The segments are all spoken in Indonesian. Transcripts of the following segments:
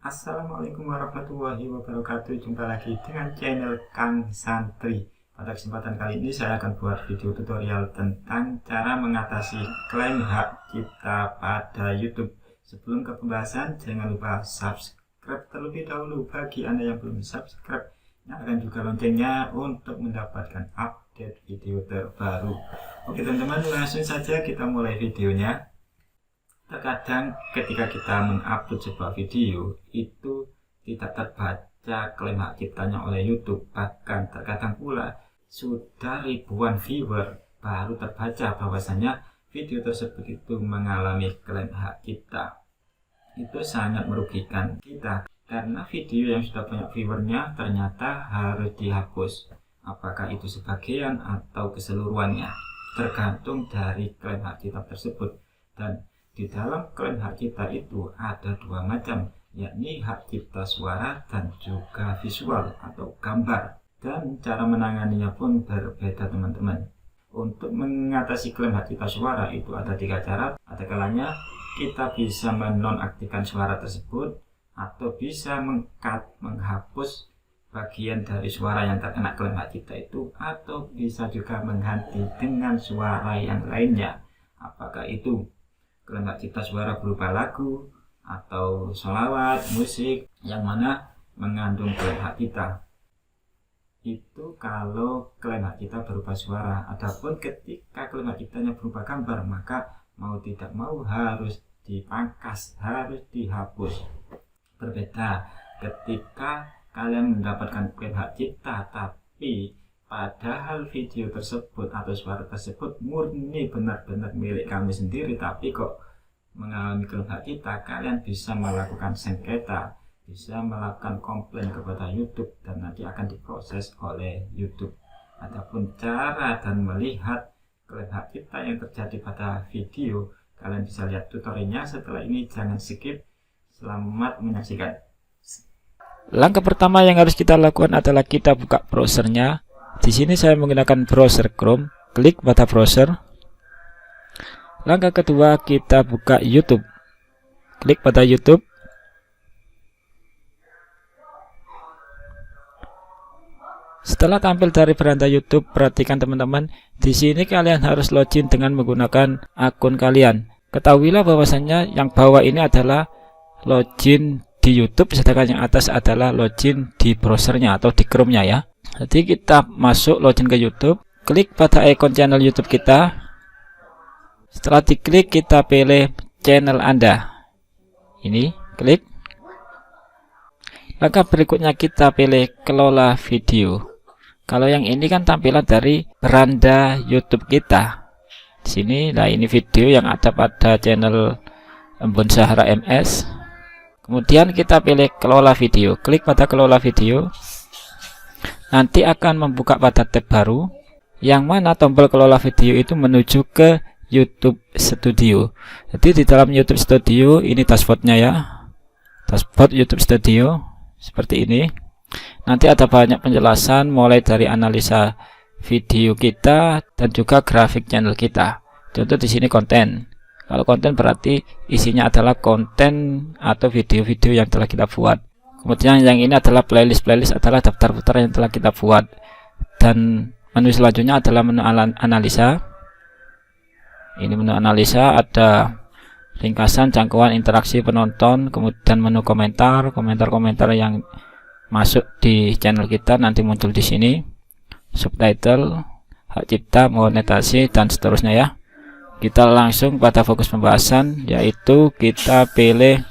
Assalamualaikum warahmatullahi wabarakatuh. Jumpa lagi dengan channel Kang Santri. Pada kesempatan kali ini saya akan buat video tutorial tentang cara mengatasi klaim hak cipta pada YouTube. Sebelum ke pembahasan, jangan lupa subscribe terlebih dahulu bagi Anda yang belum subscribe. Nyalakan juga loncengnya untuk mendapatkan update video terbaru. Oke teman-teman, langsung saja kita mulai videonya. Terkadang ketika kita mengupload sebuah video itu tidak terbaca klaim hak ciptanya oleh YouTube. Bahkan terkadang pula sudah ribuan viewer baru terbaca bahwasanya video tersebut itu mengalami klaim hak cipta. Itu sangat merugikan kita karena video yang sudah banyak viewernya ternyata harus dihapus. Apakah itu sebagian atau keseluruhannya tergantung dari klaim hak cipta tersebut. Dan di dalam klaim hak cipta itu ada dua macam, yakni hak cipta suara dan juga visual atau gambar. Dan cara menanganinya pun berbeda teman-teman. Untuk mengatasi klaim hak cipta suara itu ada 3 cara. Ada kalanya kita bisa menonaktifkan suara tersebut, atau bisa menghapus bagian dari suara yang terkena klaim hak cipta itu, atau bisa juga mengganti dengan suara yang lainnya. Apakah itu klaim hak cipta suara berupa lagu atau sholawat, musik yang mana mengandung klaim hak cipta. Itu kalau klaim hak cipta berupa suara. Adapun ketika klaim hak ciptanya berupa gambar, maka mau tidak mau harus dipangkas, harus dihapus. Berbeda ketika kalian mendapatkan klaim hak cipta tapi padahal video tersebut atau suara tersebut murni benar-benar milik kami sendiri, tapi kok mengalami klaim hak cipta, kalian bisa melakukan sengketa, bisa melakukan komplain kepada YouTube dan nanti akan diproses oleh YouTube. Adapun cara dan melihat klaim hak cipta yang terjadi pada video, kalian bisa lihat tutorialnya setelah ini, jangan skip. Selamat menyaksikan. Langkah pertama yang harus kita lakukan adalah kita buka browsernya. Di sini saya menggunakan browser Chrome. Klik pada browser. Langkah kedua kita buka YouTube. Klik pada YouTube. Setelah tampil dari beranda YouTube, perhatikan teman-teman, di sini kalian harus login dengan menggunakan akun kalian. Ketahuilah bahwasanya yang bawah ini adalah login di YouTube, sedangkan yang atas adalah login di browsernya atau di Chrome-nya ya. Jadi kita masuk login ke YouTube, klik pada ikon channel YouTube kita. Setelah diklik, kita pilih channel Anda. Ini, klik. Langkah berikutnya kita pilih kelola video. Kalau yang ini kan tampilan dari beranda YouTube kita. Di sini, nah ini video yang ada pada channel Embun Sahara MS. Kemudian kita pilih kelola video. Klik pada kelola video. Nanti akan membuka pada tab baru, yang mana tombol kelola video itu menuju ke YouTube Studio. Jadi di dalam YouTube Studio ini dashboardnya ya, dashboard YouTube Studio seperti ini. Nanti ada banyak penjelasan mulai dari analisa video kita dan juga grafik channel kita. Contoh di sini konten. Kalau konten berarti isinya adalah konten atau video-video yang telah kita buat. Kemudian yang ini adalah playlist adalah daftar putar yang telah kita buat. Dan menu selanjutnya adalah menu analisa. Ini menu analisa, ada ringkasan, jangkauan, interaksi penonton, kemudian menu komentar yang masuk di channel kita nanti muncul di sini. Subtitle, hak cipta, monetasi dan seterusnya ya. Kita langsung pada fokus pembahasan, yaitu kita pilih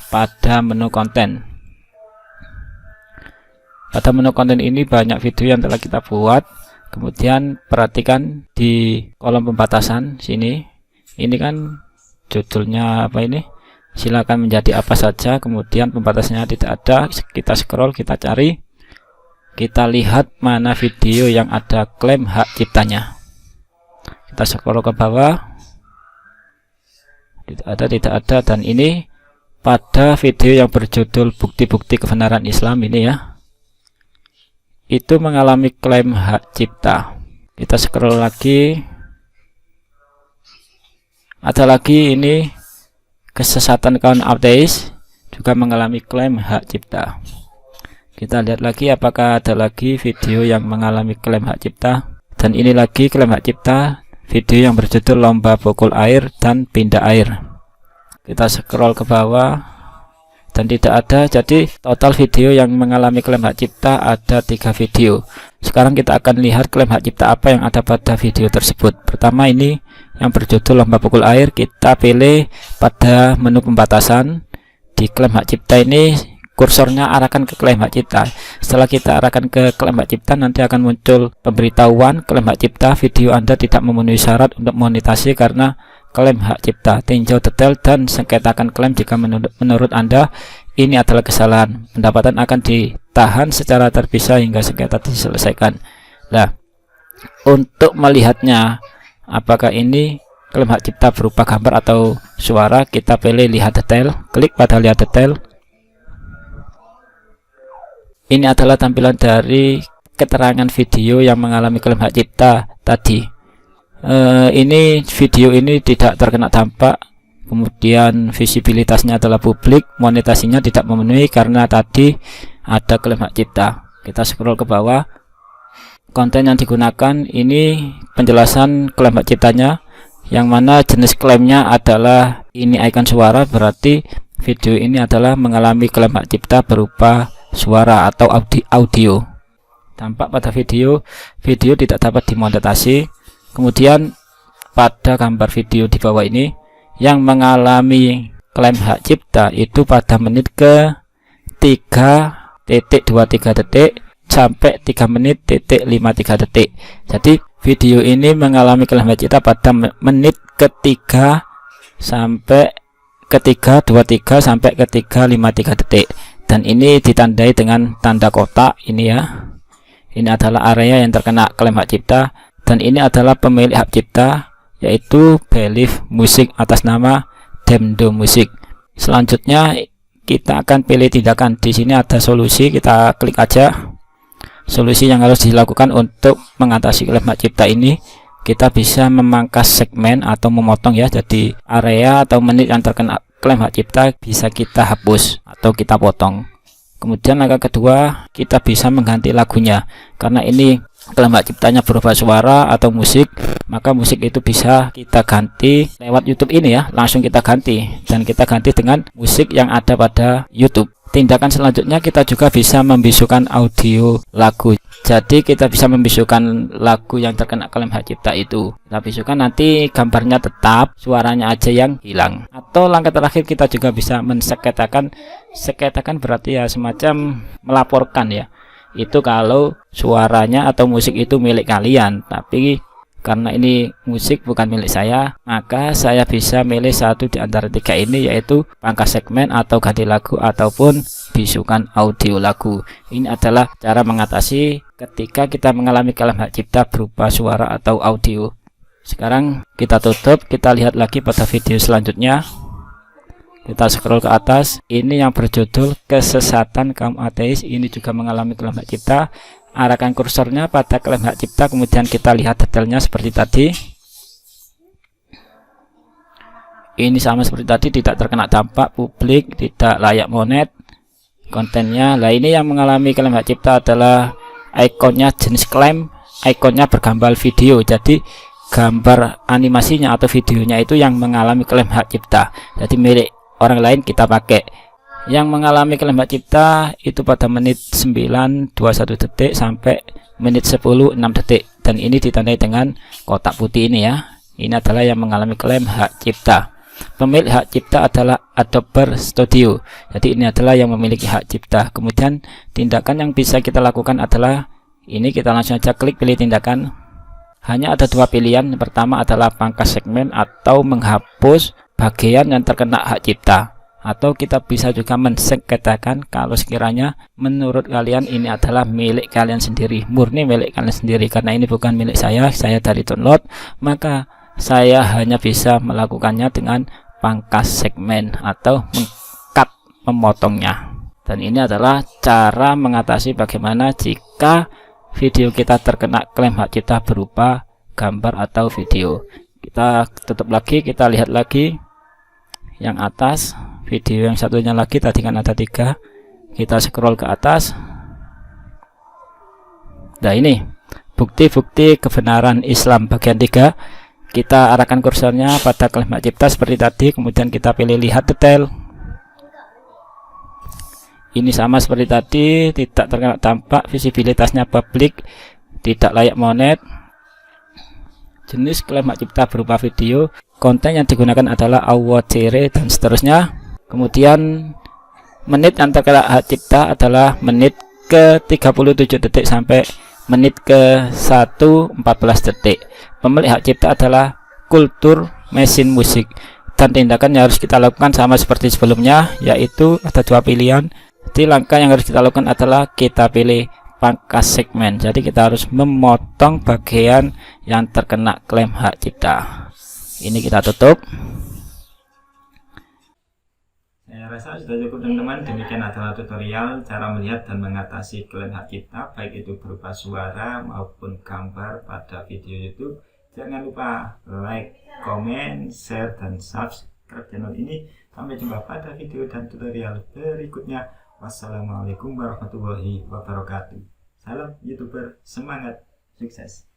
pada menu konten. Pada menu konten ini banyak video yang telah kita buat. Kemudian perhatikan di kolom pembatasan sini. Ini kan judulnya apa ini? Silakan menjadi apa saja. Kemudian pembatasnya tidak ada. Kita scroll, kita cari. Kita lihat mana video yang ada klaim hak ciptanya. Kita scroll ke bawah. Tidak ada, dan ini pada video yang berjudul bukti-bukti kebenaran Islam ini ya, itu mengalami klaim hak cipta. Kita scroll lagi, ada lagi ini kesesatan kaum ateis. juga mengalami klaim hak cipta. Kita lihat lagi apakah ada lagi video yang mengalami klaim hak cipta. Dan ini lagi klaim hak cipta, video yang berjudul lomba pukul air dan pindah air. Kita scroll ke bawah dan tidak ada. Jadi total video yang mengalami klaim hak cipta ada 3 video. Sekarang kita akan lihat klaim hak cipta apa yang ada pada video tersebut. Pertama ini yang berjudul lomba pukul air, kita pilih pada menu pembatasan. Di klaim hak cipta ini kursornya arahkan ke klaim hak cipta. Setelah kita arahkan ke klaim hak cipta, nanti akan muncul pemberitahuan klaim hak cipta, video Anda tidak memenuhi syarat untuk monetasi karena klaim hak cipta. Tinjau detail dan sengketakan klaim jika menurut Anda ini adalah kesalahan. Pendapatan akan ditahan secara terpisah hingga sengketa diselesaikan. Nah, untuk melihatnya apakah ini klaim hak cipta berupa gambar atau suara, kita pilih lihat detail, klik pada lihat detail. Ini adalah tampilan dari keterangan video yang mengalami klaim hak cipta tadi. Ini video ini tidak terkena dampak, kemudian visibilitasnya adalah publik, monetasinya tidak memenuhi karena tadi ada klaim hak cipta. Kita scroll ke bawah. Konten yang digunakan ini penjelasan klaim hak ciptanya, yang mana jenis klaimnya adalah ini icon suara, berarti video ini adalah mengalami klaim hak cipta berupa suara atau audio. Tampak pada video tidak dapat dimonetasi. Kemudian pada gambar video di bawah ini yang mengalami klaim hak cipta itu pada menit ke 3.23 detik sampai 3 menit 53 detik. Jadi video ini mengalami klaim hak cipta pada menit ke-3 sampai ke-3.23 sampai ke-3.53 detik. Dan ini ditandai dengan tanda kotak ini ya. Ini adalah area yang terkena klaim hak cipta, dan ini adalah pemilik hak cipta yaitu Believe Music atas nama Demdo Music. Selanjutnya kita akan pilih tindakan. Di sini ada solusi, kita klik aja. Solusi yang harus dilakukan untuk mengatasi klaim hak cipta ini, kita bisa memangkas segmen atau memotong ya. Jadi area atau menit yang terkena klaim hak cipta bisa kita hapus atau kita potong. Kemudian langkah kedua, kita bisa mengganti lagunya. Karena ini klaim hak ciptanya berupa suara atau musik, maka musik itu bisa kita ganti lewat YouTube ini ya, langsung kita ganti, dan kita ganti dengan musik yang ada pada YouTube. Tindakan selanjutnya, kita juga bisa membisukan audio lagu. Jadi kita bisa membisukan lagu yang terkena klaim hak cipta itu. Kita bisukan, nanti gambarnya tetap, suaranya aja yang hilang. Atau langkah terakhir, kita juga bisa mensengketakan. Sengketakan berarti ya semacam melaporkan ya. Itu kalau suaranya atau musik itu milik kalian, tapi karena ini musik bukan milik saya, maka saya bisa milih satu di antara 3 ini, yaitu pangkas segmen atau ganti lagu ataupun bisukan audio lagu. Ini adalah cara mengatasi ketika kita mengalami klaim hak cipta berupa suara atau audio. Sekarang kita tutup, kita lihat lagi pada video selanjutnya. Kita scroll ke atas, ini yang berjudul kesesatan kaum ateis, ini juga mengalami klaim hak cipta. Arahkan kursornya pada klaim hak cipta, kemudian kita lihat detailnya seperti tadi. Ini sama seperti tadi, tidak terkena dampak, publik, tidak layak monet kontennya. Nah, ini yang mengalami klaim hak cipta adalah ikonnya jenis klaim, ikonnya bergambar video. Jadi gambar animasinya atau videonya itu yang mengalami klaim hak cipta. Jadi milik orang lain kita pakai. Yang mengalami klaim hak cipta itu pada menit 9.21 detik sampai menit 10.06 detik, dan ini ditandai dengan kotak putih ini ya. Ini adalah yang mengalami klaim hak cipta. Pemilik hak cipta adalah Adobe Studio. Jadi ini adalah yang memiliki hak cipta. Kemudian tindakan yang bisa kita lakukan adalah ini, kita langsung aja klik pilih tindakan. Hanya ada 2 pilihan. Yang pertama adalah pangkas segmen atau menghapus bagian yang terkena hak cipta. Atau kita bisa juga mensengketakan kalau sekiranya menurut kalian ini adalah milik kalian sendiri, murni milik kalian sendiri. Karena ini bukan milik saya dari download, maka saya hanya bisa melakukannya dengan pangkas segmen atau meng-cut, memotongnya. Dan ini adalah cara mengatasi bagaimana jika video kita terkena klaim hak cipta berupa gambar atau video. Kita tutup lagi, kita lihat lagi. yang atas, video yang satunya lagi tadi kan ada 3. Kita scroll ke atas. Nah, ini bukti-bukti kebenaran Islam bagian 3. Kita arahkan kursornya pada klaim hak cipta seperti tadi, kemudian kita pilih lihat detail. Ini sama seperti tadi, tidak terkena dampak, visibilitasnya publik, tidak layak monet. Jenis klaim hak cipta berupa video, konten yang digunakan adalah AWCR dan seterusnya. Kemudian menit yang terkena hak cipta adalah menit ke 37 detik sampai menit ke 1:14 detik. Pemilik hak cipta adalah Kultur Mesin Musik, dan tindakan yang harus kita lakukan sama seperti sebelumnya, yaitu ada 2 pilihan. Jadi langkah yang harus kita lakukan adalah kita pilih pangkas segmen. Jadi kita harus memotong bagian yang terkena klaim hak cipta. Ini kita tutup. Saya rasa sudah cukup teman-teman. Demikian adalah tutorial cara melihat dan mengatasi klaim hak cipta, baik itu berupa suara maupun gambar pada video YouTube. Jangan lupa like, komen, share, dan subscribe channel ini. Sampai jumpa pada video dan tutorial berikutnya. Wassalamualaikum warahmatullahi wabarakatuh. Salam YouTuber semangat sukses.